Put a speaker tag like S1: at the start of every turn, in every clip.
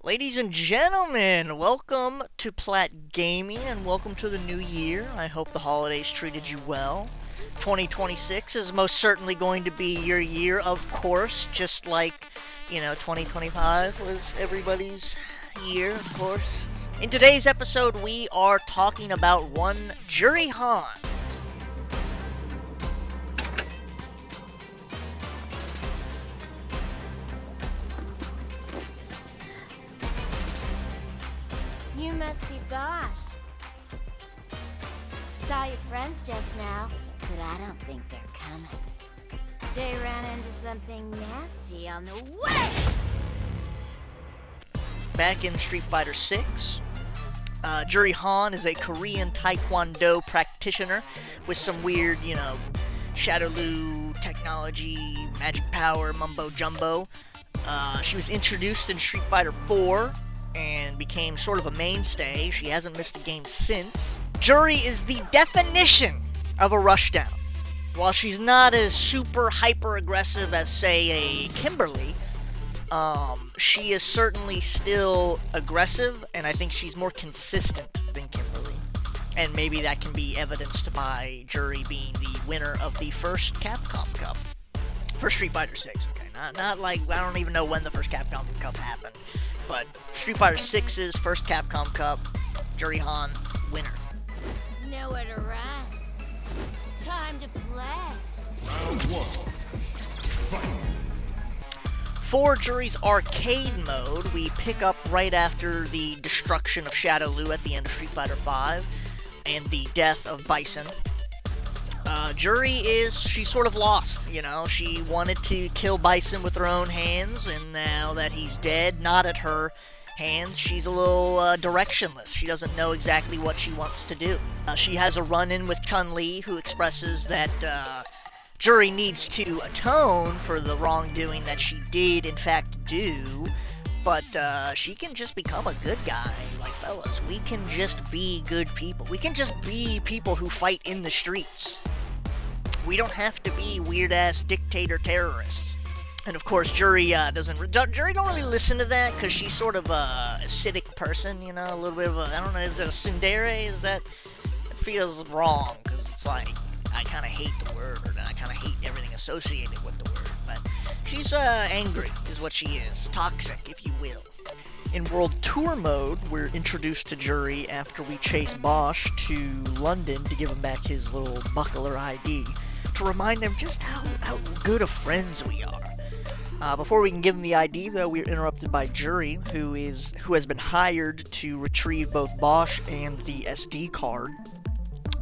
S1: Ladies and gentlemen, welcome to Plat Gaming and welcome to the new year. I hope the holidays treated you well. 2026 is most certainly going to be your year, of course, just like, 2025 was everybody's year, of course. In today's episode, we are talking about one Juri Han.
S2: You must be Bosch. Saw your friends just now, but I don't think they're coming. They ran into something nasty on the way!
S1: Back in Street Fighter 6, Juri Han is a Korean Taekwondo practitioner with some weird, Shadowloo technology, magic power, mumbo jumbo. She was introduced in Street Fighter 4 and became sort of a mainstay. She hasn't missed a game since. Juri is the definition of a rushdown. While she's not as super hyper aggressive as, say, a Kimberly, she is certainly still aggressive, and I think she's more consistent than Kimberly. And maybe that can be evidenced by Juri being the winner of the first Capcom Cup for Street Fighter 6. Okay, not like, I don't even know when the first Capcom Cup happened. But Street Fighter 6's first Capcom Cup, Juri Han, winner.
S2: Nowhere to run. Time to play.
S3: Round one. Fight.
S1: For Juri's arcade mode, we pick up right after the destruction of Shadowloo at the end of Street Fighter V and the death of Bison. Juri she's sort of lost, she wanted to kill Bison with her own hands, and now that he's dead, not at her hands, she's a little directionless. She doesn't know exactly what she wants to do. She has a run-in with Chun-Li, who expresses that Juri needs to atone for the wrongdoing that she did, in fact, do, but she can just become a good guy. Like, fellas, we can just be good people. We can just be people who fight in the streets. We don't have to be weird-ass dictator terrorists. And of course, Juri Juri don't really listen to that, because she's sort of a acidic person, a little bit of a, I don't know, is it a tsundere? It feels wrong, because it's like, I kind of hate the word, and I kind of hate everything associated with the word, but she's angry, is what she is. Toxic, if you will. In World Tour mode, we're introduced to Juri after we chase Bosch to London to give him back his little buckler ID, to remind him just how good of friends we are. Before we can give him the ID, though, we're interrupted by Juri, who has been hired to retrieve both Bosch and the SD card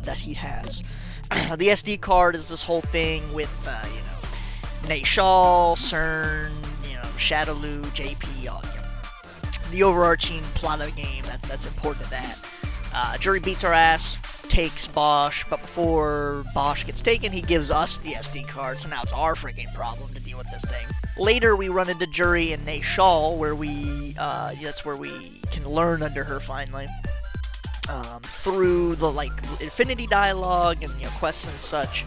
S1: that he has. The SD card is this whole thing with, Nayshall, CERN, Shadowloo, JP, the overarching plot of the game. That's important to that. Juri beats our ass, takes Bosch, but before Bosch gets taken, he gives us the SD card, so now it's our freaking problem to deal with this thing. Later, we run into Juri and Nayshall, where that's where we can learn under her finally. Through the, Infinity Dialogue and, quests and such,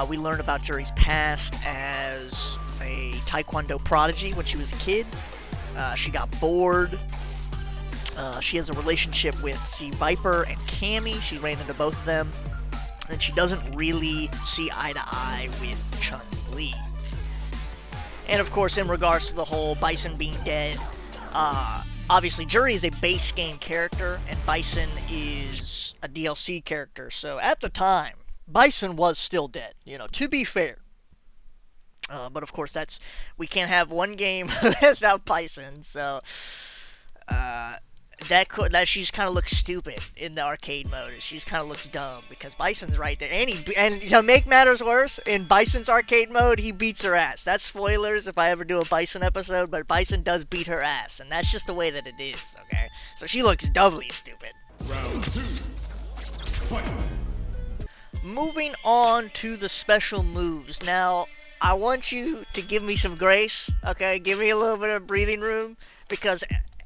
S1: we learn about Juri's past as a Taekwondo prodigy when she was a kid. She got bored. She has a relationship with Viper and Cammy. She ran into both of them. And she doesn't really see eye to eye with Chun-Li. And of course, in regards to the whole Bison being dead, obviously Juri is a base game character, and Bison is a DLC character. So at the time, Bison was still dead, to be fair. But of course, we can't have one game without Bison, so that she just kind of looks stupid in the arcade mode. She just kind of looks dumb because Bison's right there, and to make matters worse, in Bison's arcade mode, he beats her ass. That's spoilers if I ever do a Bison episode, but Bison does beat her ass, and that's just the way that it is. Okay, so she looks doubly stupid.
S3: Round two. Fight.
S1: Moving on to the special moves. Now, I want you to give me some grace, okay? Give me a little bit of breathing room, because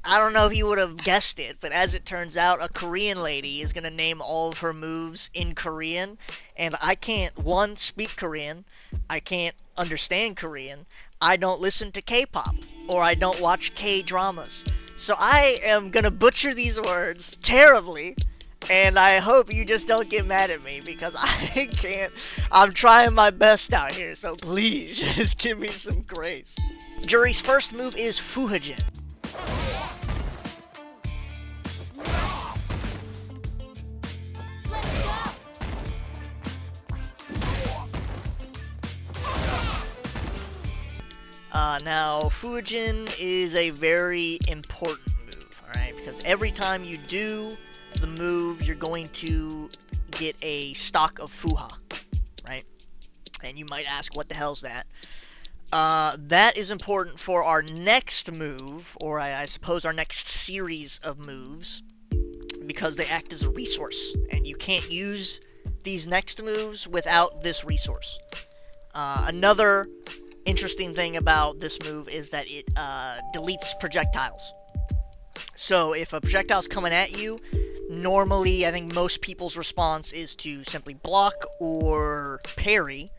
S1: I don't know if you would have guessed it, but as it turns out, a Korean lady is going to name all of her moves in Korean, and I can't, one, speak Korean, I can't understand Korean, I don't listen to K-pop, or I don't watch K-dramas. So I am gonna butcher these words terribly, and I hope you just don't get mad at me because I can't. I'm trying my best out here, so please just give me some grace. Juri's first move is Fuhajin. Now, Fuhajin is a very important move, alright? Because every time you do the move, you're going to get a stock of Fuha, right? And you might ask, what the hell's that? That is important for our next move, or I suppose our next series of moves, because they act as a resource, and you can't use these next moves without this resource. Another interesting thing about this move is that it deletes projectiles. So if a projectile's coming at you, normally I think most people's response is to simply block or parry.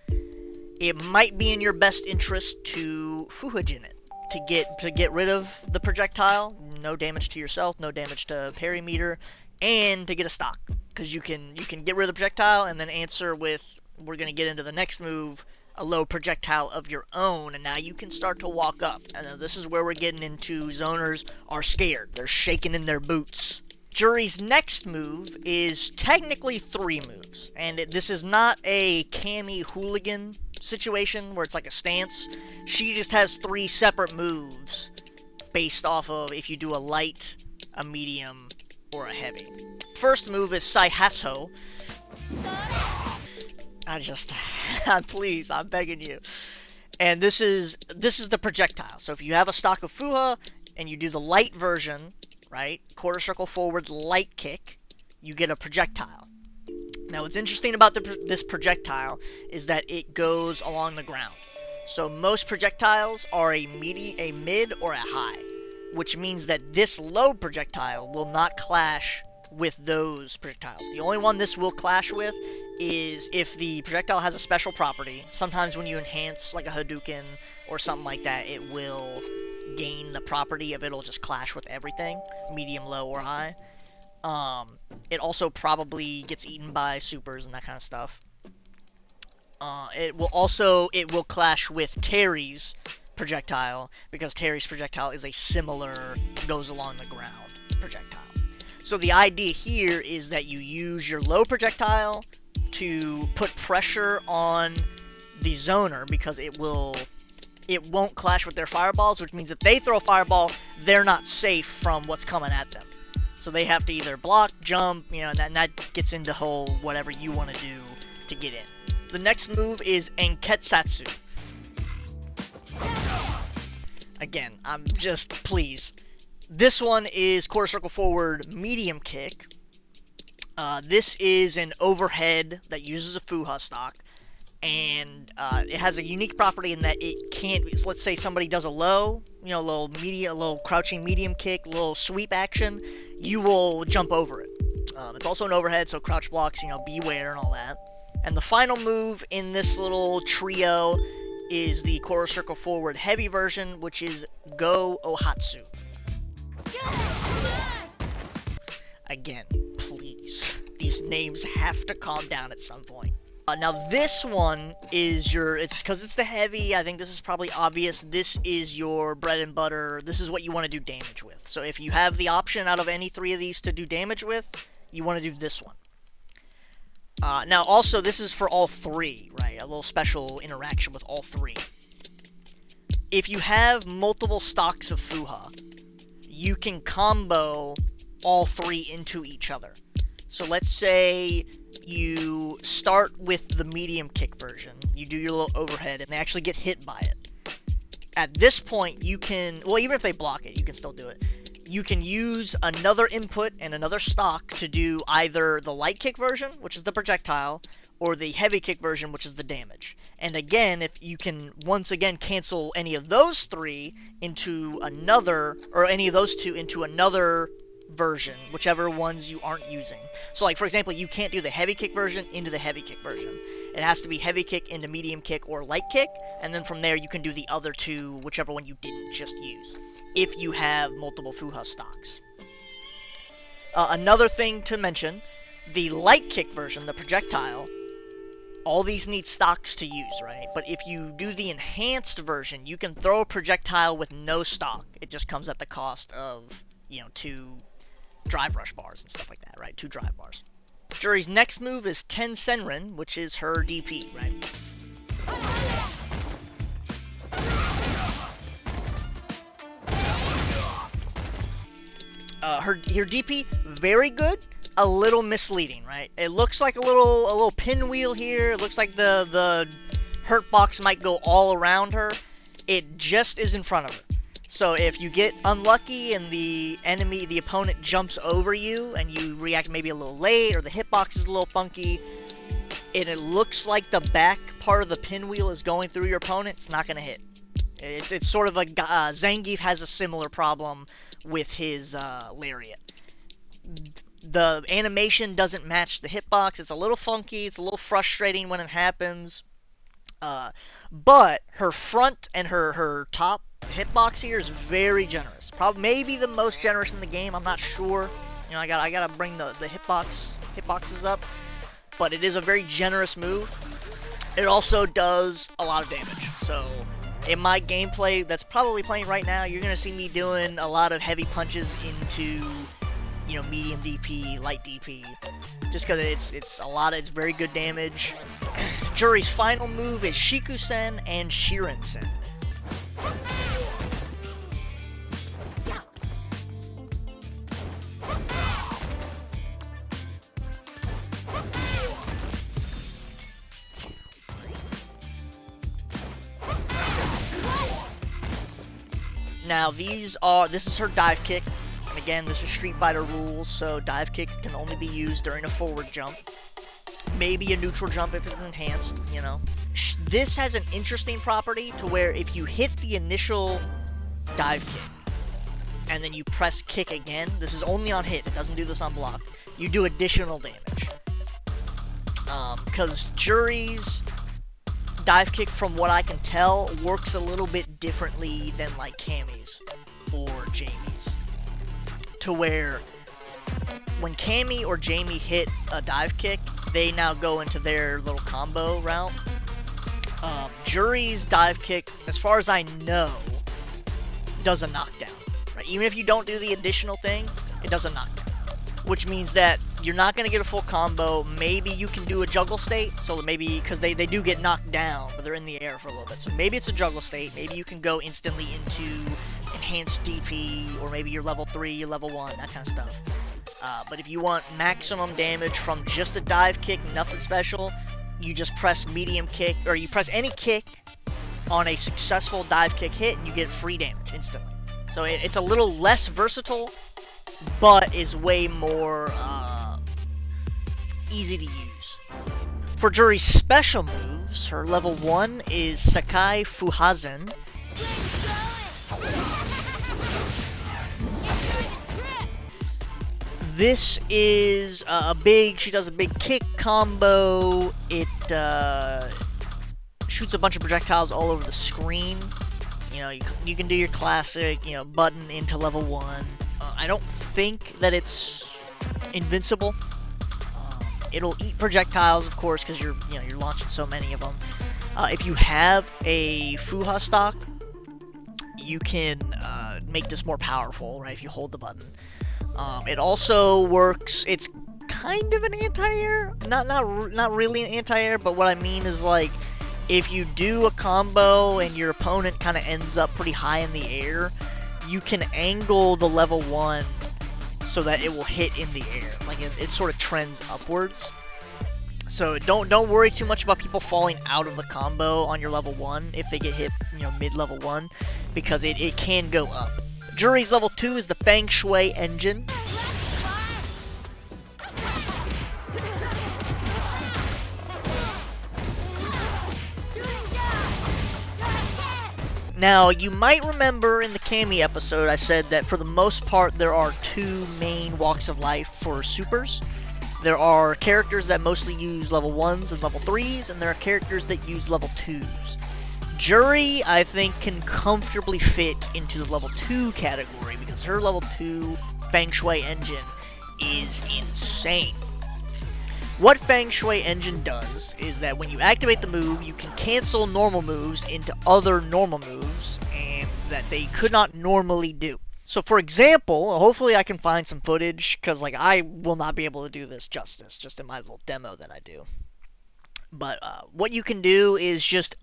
S1: It might be in your best interest to Fuhajin it to get rid of the projectile. No damage to yourself, no damage to parry meter, and to get a stock, because you can get rid of the projectile and then answer with, we're gonna get into the next move, a low projectile of your own, and now you can start to walk up. And this is where we're getting into zoners are scared. They're shaking in their boots. Juri's next move is technically 3 moves, and this is not a Cammy hooligan situation where it's like a stance. She just has 3 separate moves based off of if you do a light, a medium, or a heavy. First move is Saihaso. Please, I'm begging you. And this is the projectile. So if you have a stock of Fuha and you do the light version, right, quarter circle forward light kick, you get a projectile. Now what's interesting about this projectile is that it goes along the ground. So most projectiles are a mid or a high, which means that this low projectile will not clash with those projectiles. The only one this will clash with is if the projectile has a special property. Sometimes when you enhance like a Hadouken or something like that, it will gain the property of it'll just clash with everything, medium, low, or high. It also probably gets eaten by supers and that kind of stuff. It will clash with Terry's projectile, because Terry's projectile is a similar goes along the ground projectile. So the idea here is that you use your low projectile to put pressure on the zoner, because it won't clash with their fireballs, which means if they throw a fireball, they're not safe from what's coming at them. So they have to either block, jump, and that gets into whole whatever you want to do to get in. The next move is Enketsatsu. Again, please. This one is quarter circle forward medium kick. This is an overhead that uses a Fuha stock, and it has a unique property in that it can't. Let's say somebody does a low, a little crouching medium kick, a little sweep action. You will jump over it. It's also an overhead, so crouch blocks, beware and all that. And the final move in this little trio is the quarter circle forward heavy version, which is Go Ohatsu. Again, please. These names have to calm down at some point. Now this one is it's because it's the heavy, I think this is probably obvious, this is your bread and butter, this is what you want to do damage with. So if you have the option out of any 3 of these to do damage with, you want to do this one. Now also this is for all 3, right? A little special interaction with all 3. If you have multiple stocks of Fuha, you can combo all 3 into each other. So let's say you start with the medium kick version, you do your little overhead, and they actually get hit by it. At this point, you can, well, even if they block it, you can still do it. You can use another input and another stock to do either the light kick version, which is the projectile, or the heavy kick version, which is the damage. And again, if you can once again cancel any of those 3 into another, or any of those 2 into another version, whichever ones you aren't using. So like for example, you can't do the heavy kick version into the heavy kick version. It has to be heavy kick into medium kick or light kick, and then from there you can do the other two, whichever one you didn't just use, if you have multiple Fuha stocks. Another thing to mention, the light kick version, the projectile, all these need stocks to use, right? But if you do the enhanced version, you can throw a projectile with no stock. It just comes at the cost of, 2 drive rush bars and stuff like that, right? 2 drive bars. Juri's next move is Ten Senrin, which is her DP, right? Her DP, very good, a little misleading, right? It looks like a little pinwheel here. It looks like the hurt box might go all around her. It just is in front of her. So if you get unlucky and the opponent jumps over you and you react maybe a little late, or the hitbox is a little funky, and it looks like the back part of the pinwheel is going through your opponent, it's not going to hit. It's sort of like Zangief has a similar problem with his lariat. The animation doesn't match the hitbox. It's a little funky. It's a little frustrating when it happens. But her front and her top hitbox here is very generous. Probably maybe the most generous in the game. I'm not sure. I gotta bring the hitboxes up. But it is a very generous move. It also does a lot of damage. So in my gameplay that's probably playing right now, you're gonna see me doing a lot of heavy punches into medium DP, light DP, just because it's very good damage. Juri's final move is Shikusen and Shirinsen. Now this is her dive kick. Again, this is Street Fighter rules, so dive kick can only be used during a forward jump. Maybe a neutral jump if it's enhanced, This has an interesting property to where if you hit the initial dive kick, and then you press kick again, this is only on hit, it doesn't do this on block, you do additional damage. Because Juri's dive kick, from what I can tell, works a little bit differently than like Cammy's or Jamie's. To where when Cammy or Jamie hit a dive kick, they now go into their little combo route. Juri's dive kick, as far as I know, does a knockdown. Right? Even if you don't do the additional thing, it does a knockdown. Which means that you're not going to get a full combo. Maybe you can do a juggle state, so maybe, because they do get knocked down, but they're in the air for a little bit. So maybe it's a juggle state. Maybe you can go instantly into enhanced DP, or maybe you're level 3, you're level 1, that kind of stuff. But if you want maximum damage from just a dive kick, nothing special, you just press medium kick, or you press any kick on a successful dive kick hit, and you get free damage instantly. So it's a little less versatile, but is way more easy to use. For Juri's special moves, her level 1 is Sakai Fuhazen. This is she does a big kick combo. It shoots a bunch of projectiles all over the screen. You can do your classic, button into level 1. I don't think that it's invincible. It'll eat projectiles, of course, because you're launching so many of them. If you have a Fuha stock, you can make this more powerful, right? If you hold the button. It also works. It's kind of an anti-air, not really an anti-air, but what I mean is, like, if you do a combo and your opponent kind of ends up pretty high in the air, you can angle the level 1 so that it will hit in the air. Like it sort of trends upwards. So don't worry too much about people falling out of the combo on your level 1 if they get hit, mid-level 1, because it can go up. Juri's level 2 is the Feng Shui engine. Now, you might remember in the Cammy episode I said that for the most part there are 2 main walks of life for supers. There are characters that mostly use level 1s and level 3s, and there are characters that use level 2s. Juri, I think, can comfortably fit into the level 2 category because her level 2 Feng Shui engine is insane. What Feng Shui engine does is that when you activate the move, you can cancel normal moves into other normal moves, and that they could not normally do. So for example, hopefully I can find some footage, because like I will not be able to do this justice, just in my little demo that I do. But what you can do is just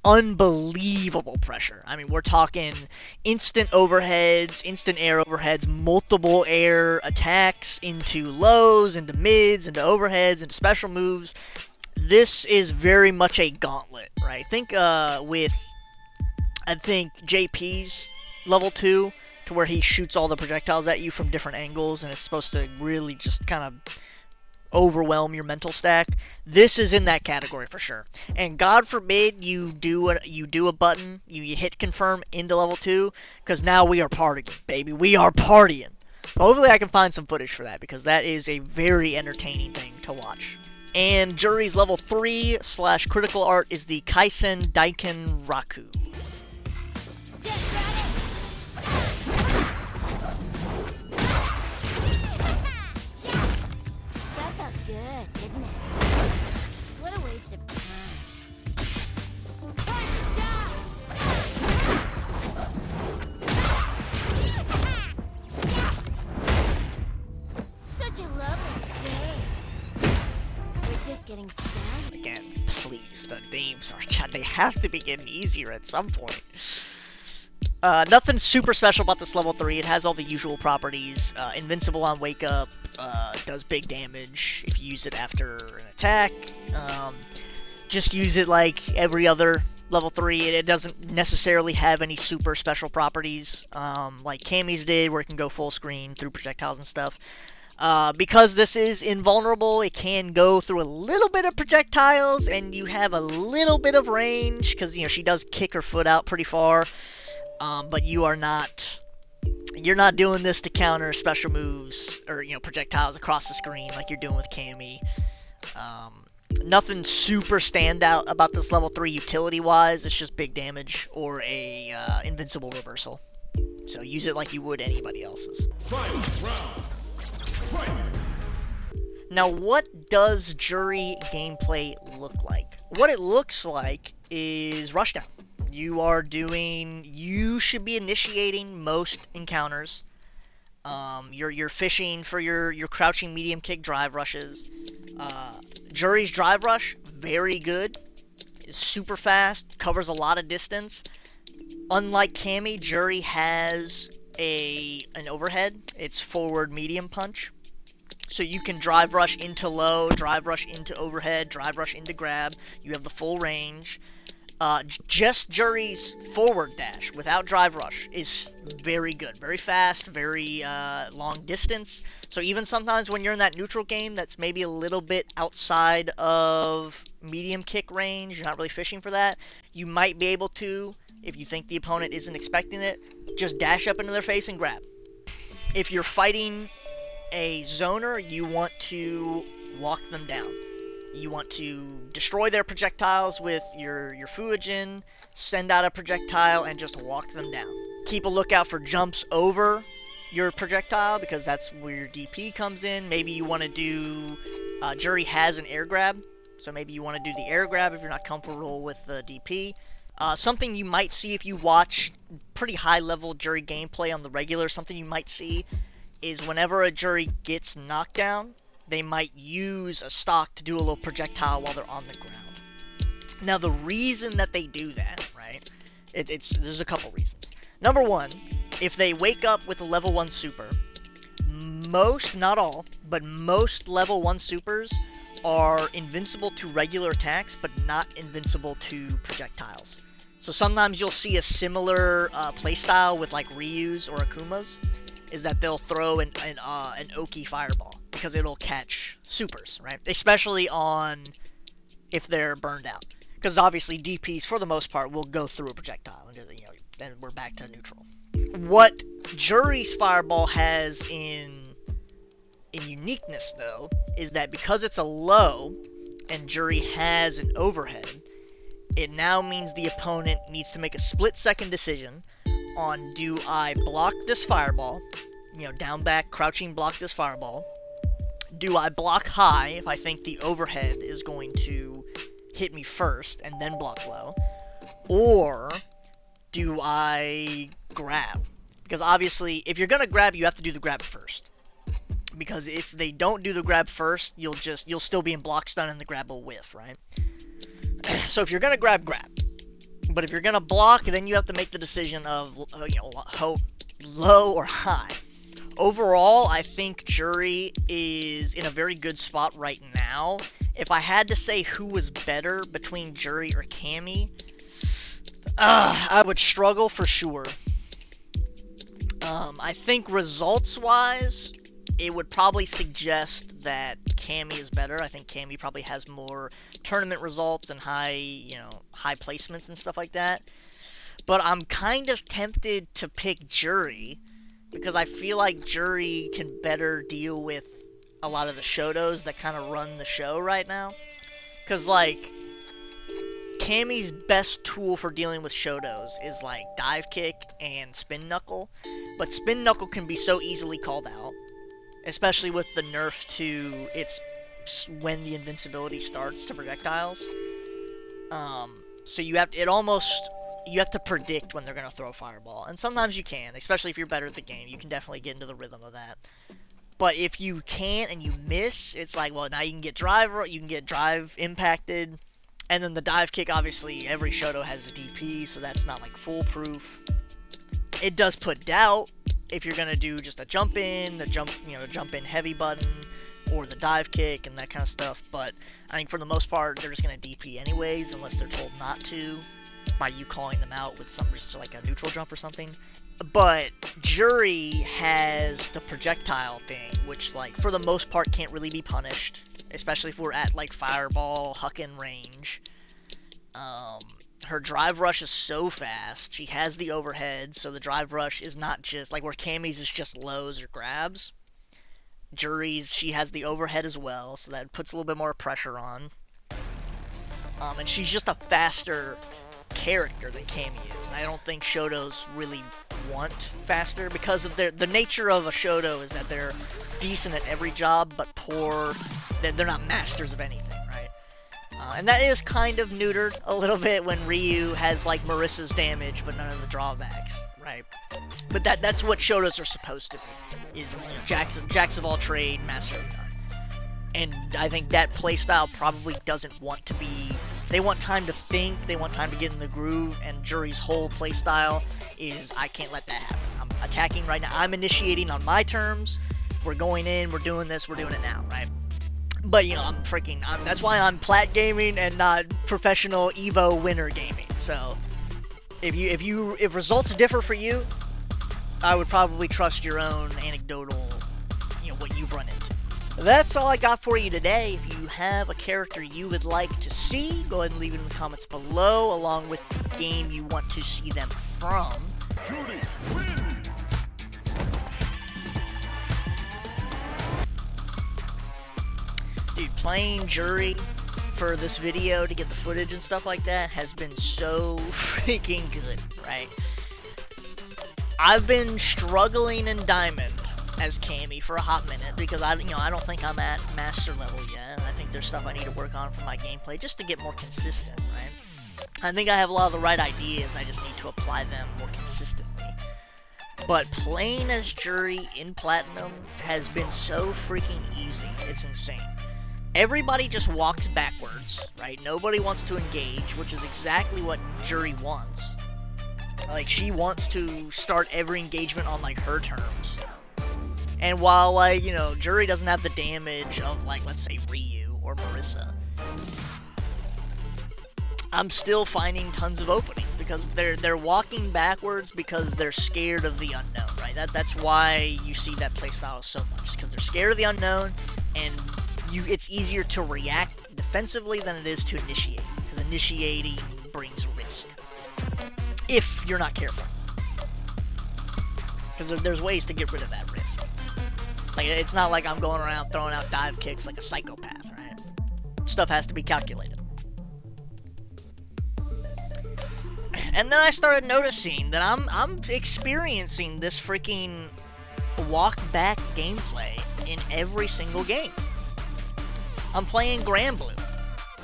S1: unbelievable pressure. I mean, we're talking instant overheads, instant air overheads, multiple air attacks into lows, into mids, into overheads, into special moves. This is very much a gauntlet, right? Think with, I think, JP's level 2, to where he shoots all the projectiles at you from different angles, and it's supposed to really just kind of overwhelm your mental stack. This is in that category for sure. And God forbid you do a button, you hit confirm into level 2, because now we are partying, baby. We are partying. Hopefully I can find some footage for that, because that is a very entertaining thing to watch. And Juri's level 3 / critical art is the Kaisen Daiken Raku.
S2: Getting started.
S1: Again, please, the themes are, they have to be getting easier at some point. Nothing super special about this level 3. It has all the usual properties. Invincible on wake up, does big damage if you use it after an attack. Just use it like every other level 3. It doesn't necessarily have any super special properties, like Cammy's did, where it can go full screen through projectiles and stuff. Because this is invulnerable, it can go through a little bit of projectiles, and you have a little bit of range, because, you know, she does kick her foot out pretty far, but you're not doing this to counter special moves, or, you know, projectiles across the screen like you're doing with Cammy. Nothing super standout about this level 3 utility-wise. It's just big damage, or a invincible reversal. So use it like you would anybody else's.
S3: Final round. Fight!
S1: Now, what does Juri gameplay look like? What it looks like is rushdown. You should be initiating most encounters. You're fishing for your crouching medium kick drive rushes. Juri's drive rush, very good. It's super fast, covers a lot of distance. Unlike Cammy, Juri has an overhead. It's forward medium punch. So you can drive rush into low, drive rush into overhead, drive rush into grab. You have the full range. Just Juri's forward dash without drive rush is very good. Very fast, very long distance. So even sometimes when you're in that neutral game that's maybe a little bit outside of medium kick range, you're not really fishing for that, you might be able to, if you think the opponent isn't expecting it, just dash up into their face and grab. If you're fighting a zoner, you want to walk them down. You want to destroy their projectiles with your Fuijin, send out a projectile, and just walk them down. Keep a lookout for jumps over your projectile, because that's where your DP comes in. Maybe you want to do... Juri has an air grab, so maybe you want to do the air grab if you're not comfortable with the DP. Something you might see if you watch pretty high-level Juri gameplay on the regular, something you might see is whenever a Juri gets knocked down, they might use a stock to do a little projectile while they're on the ground. Now, the reason that they do that, right, there's a couple reasons. Number one, if they wake up with a level 1 super, most, not all, but most level 1 supers are invincible to regular attacks, but not invincible to projectiles. So sometimes you'll see a similar playstyle with like Ryu's or Akuma's, is that they'll throw an Oki fireball, because it'll catch supers, right? Especially on if they're burned out. Because obviously DPs, for the most part, will go through a projectile, and you know, then we're back to neutral. What Juri's fireball has in in uniqueness, though, is that because it's a low and Juri has an overhead, it now means the opponent needs to make a split-second decision on, do I block this fireball, down back, crouching block this fireball, do I block high if I think the overhead is going to hit me first and then block low, or do I grab? Because obviously, if you're going to grab, you have to do the grab first. Because if they don't do the grab first, you'll still be in block stun and the grab will whiff, right? So if you're gonna grab. But if you're gonna block, then you have to make the decision of low or high. Overall, I think Juri is in a very good spot right now. If I had to say who was better between Juri or Cammy, I would struggle for sure. I think results-wise, it would probably suggest that Cammy is better. I think Cammy probably has more tournament results and high placements and stuff like that. But I'm kind of tempted to pick Juri because I feel like Juri can better deal with a lot of the Shotos that kind of run the show right now. Because, like, Cammy's best tool for dealing with Shotos is, like, dive kick and spin knuckle. But spin knuckle can be so easily called out, especially with the nerf to its when the invincibility starts to projectiles. So you have to predict when they're gonna throw a fireball, and sometimes you can, especially if you're better at the game. You can definitely get into the rhythm of that. But if you can't and you miss, it's like, well, now you can get drive impacted, and then the dive kick. Obviously, every Shoto has a DP, so that's not like foolproof. It does put doubt if you're gonna do just a jump in, jump in heavy button, or the dive kick and that kind of stuff. But I think for the most part, they're just gonna DP anyways, unless they're told not to by you calling them out with some just like a neutral jump or something. But Juri has the projectile thing, which like for the most part can't really be punished, especially if we're at like fireball huckin' range. Her drive rush is so fast. She has the overhead, so the drive rush is not just like where Cammy's is just lows or grabs. Juri's, she has the overhead as well, so that puts a little bit more pressure on. And she's just a faster character than Cammy is. And I don't think Shotos really want faster because of the nature of a Shoto is that they're decent at every job, but poor. They're not masters of anything, right? And that is kind of neutered a little bit when Ryu has like Marissa's damage, but none of the drawbacks, right? But that's what Shotos are supposed to be, is jacks of all trade, master of none. And I think that playstyle probably doesn't want to be. They want time to think, they want time to get in the groove, and Juri's whole playstyle is, I can't let that happen. I'm attacking right now. I'm initiating on my terms. We're going in, we're doing this, we're doing it now, right? But, that's why I'm Plat gaming and not professional Evo winner gaming. So, if results differ for you, I would probably trust your own anecdotal, what you've run into. That's all I got for you today. If you have a character you would like to see, go ahead and leave it in the comments below, along with the game you want to see them from.
S3: Juri wins!
S1: Dude, playing Juri for this video to get the footage and stuff like that has been so freaking good, right? I've been struggling in Diamond as Cammy for a hot minute because I don't think I'm at master level yet. I think there's stuff I need to work on for my gameplay just to get more consistent, right? I think I have a lot of the right ideas, I just need to apply them more consistently. But playing as Juri in Platinum has been so freaking easy, it's insane. Everybody just walks backwards, right? Nobody wants to engage, which is exactly what Juri wants. Like, she wants to start every engagement on, like, her terms. And while, like, Juri doesn't have the damage of, like, let's say Ryu or Marissa, I'm still finding tons of openings because they're walking backwards because they're scared of the unknown, right? That's why you see that playstyle so much, because they're scared of the unknown, and it's easier to react defensively than it is to initiate, because initiating brings risk if you're not careful, because there's ways to get rid of that risk. Like, it's not like I'm going around throwing out dive kicks like a psychopath, right? Stuff has to be calculated. And then I started noticing that I'm experiencing this freaking walk back gameplay in every single game. I'm playing Grand Blue.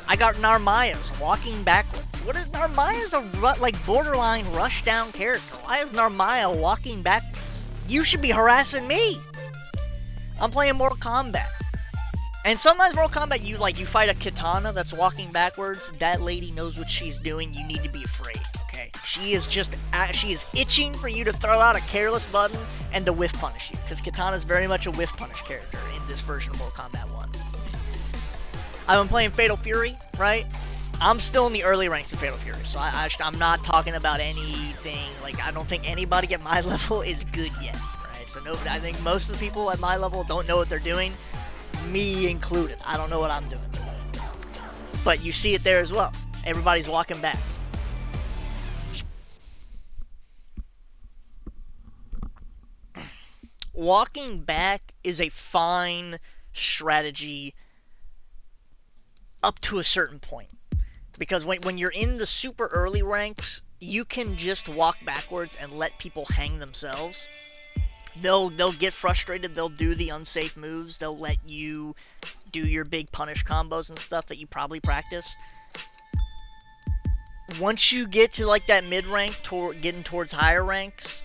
S1: I got Narmaya's walking backwards. What is Narmaya's like borderline rush down character? Why is Narmaya walking backwards? You should be harassing me. I'm playing Mortal Kombat. And sometimes Mortal Kombat, you fight a katana that's walking backwards. That lady knows what she's doing. You need to be afraid, okay? She is itching for you to throw out a careless button and to whiff punish you. Because Katana is very much a whiff punish character in this version of Mortal Kombat 1. I've been playing Fatal Fury, right? I'm still in the early ranks of Fatal Fury, so I'm not talking about anything. Like, I don't think anybody at my level is good yet, right? So I think most of the people at my level don't know what they're doing, me included. I don't know what I'm doing. But you see it there as well. Everybody's walking back. Walking back is a fine strategy up to a certain point. Because when you're in the super early ranks, you can just walk backwards and let people hang themselves. They'll get frustrated, they'll do the unsafe moves, they'll let you do your big punish combos and stuff that you probably practice. Once you get to like that mid-rank, getting towards higher ranks,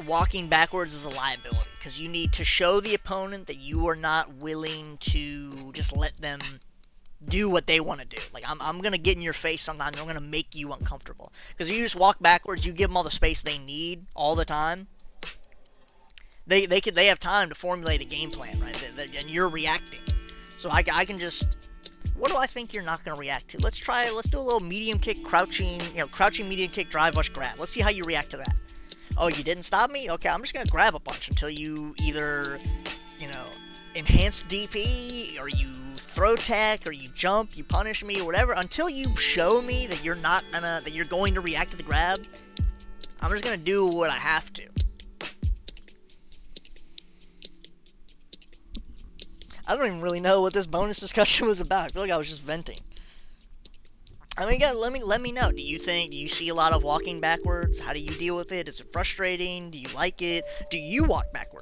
S1: walking backwards is a liability. Because you need to show the opponent that you are not willing to just let them do what they want to do. Like, I'm going to get in your face sometimes, I'm going to make you uncomfortable. Because you just walk backwards, you give them all the space they need all the time. They have time to formulate a game plan, right? And you're reacting. So I can just... What do I think you're not going to react to? Let's do a little medium kick, crouching, medium kick, drive, rush, grab. Let's see how you react to that. Oh, you didn't stop me? Okay, I'm just going to grab a bunch until you either, enhance DP, or you throw tech, or you jump, you punish me, or whatever. Until you show me that you're going to react to the grab, I'm just going to do what I have to. I don't even really know what this bonus discussion was about. I feel like I was just venting. I mean, yeah, let me know. Do you see a lot of walking backwards? How do you deal with it? Is it frustrating? Do you like it? Do you walk backwards?